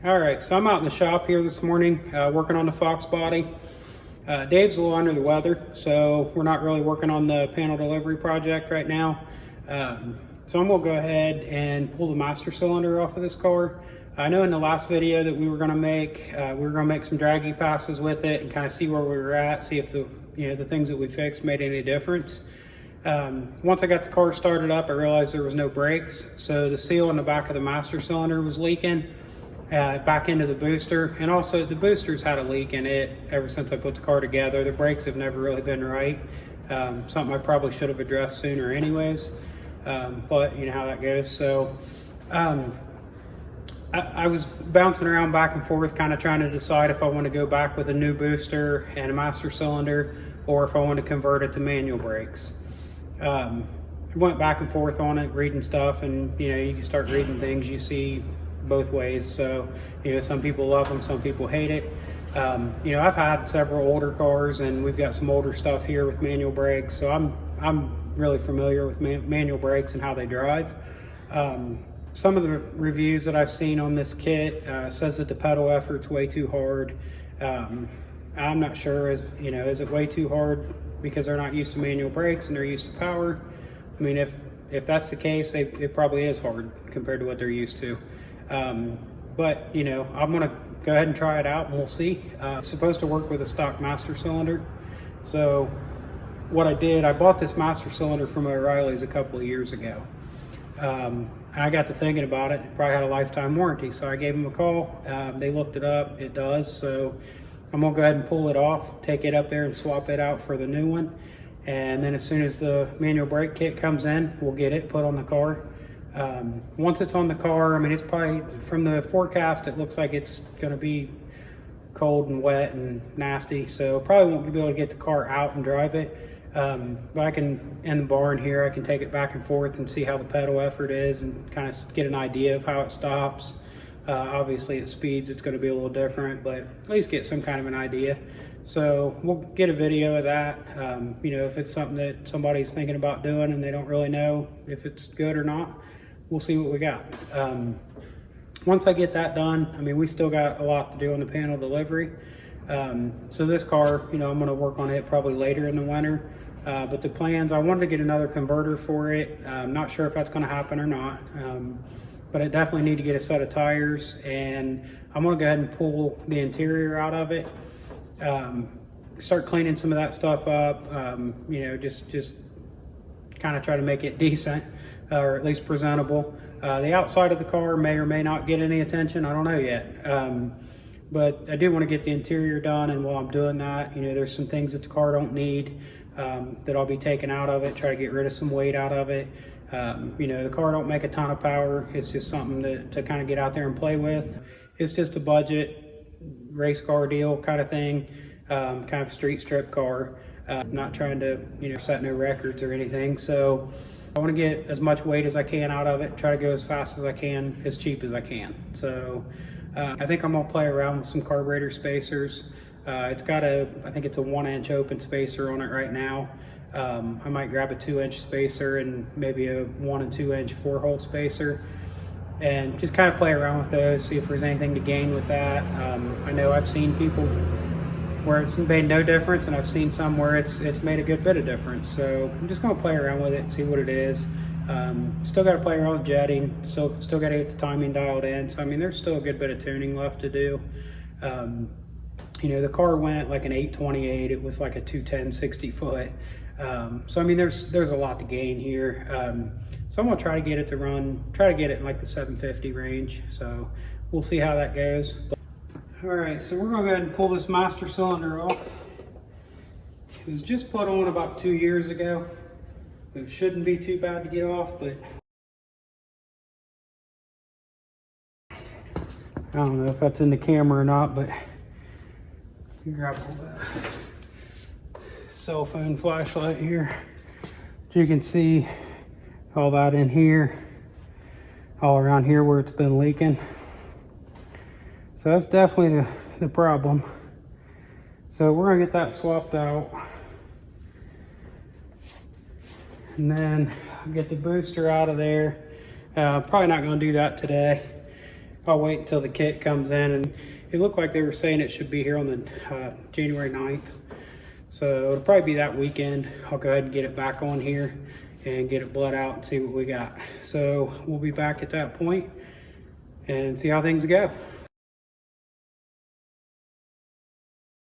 All right, so I'm out in the shop here this morning working on the foxbody. Dave's a little under the weather, so we're not really working on the panel delivery project right now. So I'm gonna go ahead and pull the master cylinder off of this car. I know in the last video that we were gonna make some draggy passes with it and kind of see where we were at, see if the things that we fixed made any difference. Once I got the car started up, I realized there was no brakes, so the seal in the back of the master cylinder was leaking back into the booster, and also the booster's had a leak in it ever since I put the car together. The brakes have never really been right. Something I probably should have addressed sooner anyways, but you know how that goes. So I was bouncing around back and forth, kind of trying to decide if I want to go back with a new booster and a master cylinder, or if I want to convert it to manual brakes. I went back and forth on it, reading stuff, and you can start reading things, you see both ways. So some people love them, some people hate it. I've had several older cars, and we've got some older stuff here with manual brakes, so I'm really familiar with manual brakes and how they drive. Some of the reviews that I've seen on this kit says that the pedal effort's way too hard. I'm not sure, is it way too hard because they're not used to manual brakes and they're used to power? I mean, if that's the case, it probably is hard compared to what they're used to. But I'm gonna go ahead and try it out and we'll see. It's supposed to work with a stock master cylinder. So what I did, I bought this master cylinder from O'Reilly's a couple of years ago. I got to thinking about it. It probably had a lifetime warranty, so I gave them a call. They looked it up, it does. So I'm gonna go ahead and pull it off, take it up there and swap it out for the new one. And then as soon as the manual brake kit comes in, we'll get it put on the car. Once it's on the car, I mean, it's probably, from the forecast, it looks like it's gonna be cold and wet and nasty, so probably won't be able to get the car out and drive it. But I can, in the barn here, I can take it back and forth and see how the pedal effort is and kind of get an idea of how it stops. Obviously at speeds it's going to be a little different, but at least get some kind of an idea. So we'll get a video of that. If it's something that somebody's thinking about doing and they don't really know if it's good or not, we'll see what we got. Once I get that done, I mean, we still got a lot to do on the panel delivery. So this car, I'm going to work on it probably later in the winter. But the plans, I wanted to get another converter for it. I'm not sure if that's going to happen or not. But I definitely need to get a set of tires, and I'm going to go ahead and pull the interior out of it. Start cleaning some of that stuff up. Just kind of try to make it decent, or at least presentable. The outside of the car may or may not get any attention. I don't know yet. But I do want to get the interior done, and while I'm doing that, there's some things that the car don't need that I'll be taking out of it, try to get rid of some weight out of it. The car don't make a ton of power. It's just something to kind of get out there and play with. It's just a budget race car deal kind of thing, kind of street strip car. Not trying to set no records or anything. So I want to get as much weight as I can out of it, try to go as fast as I can, as cheap as I can. So I think I'm gonna play around with some carburetor spacers. It's got I think it's a 1-inch open spacer on it right now. I might grab a 2-inch spacer and maybe a 1 and 2-inch 4-hole spacer, and just kind of play around with those, see if there's anything to gain with that. I know I've seen people where it's made no difference, and I've seen some where it's made a good bit of difference. So I'm just gonna play around with it and see what it is. Still got to play around with jetting, still got to get the timing dialed in. So I mean, there's still a good bit of tuning left to do. The car went like an 828 with like a 210 60 foot. So I mean, there's a lot to gain here. So I'm gonna try to get it in like the 750 range. So we'll see how that goes. All right, so we're gonna go ahead and pull this master cylinder off. It was just put on about 2 years ago. It shouldn't be too bad to get off, but I don't know if that's in the camera or not, but you grab a cell phone flashlight here. So you can see all that in here, all around here where it's been leaking. So that's definitely the problem. So we're gonna get that swapped out. And then I'll get the booster out of there. Probably not gonna do that today. I'll wait until the kit comes in, and it looked like they were saying it should be here on the January 9th. So it'll probably be that weekend. I'll go ahead and get it back on here and get it bled out and see what we got. So we'll be back at that point and see how things go.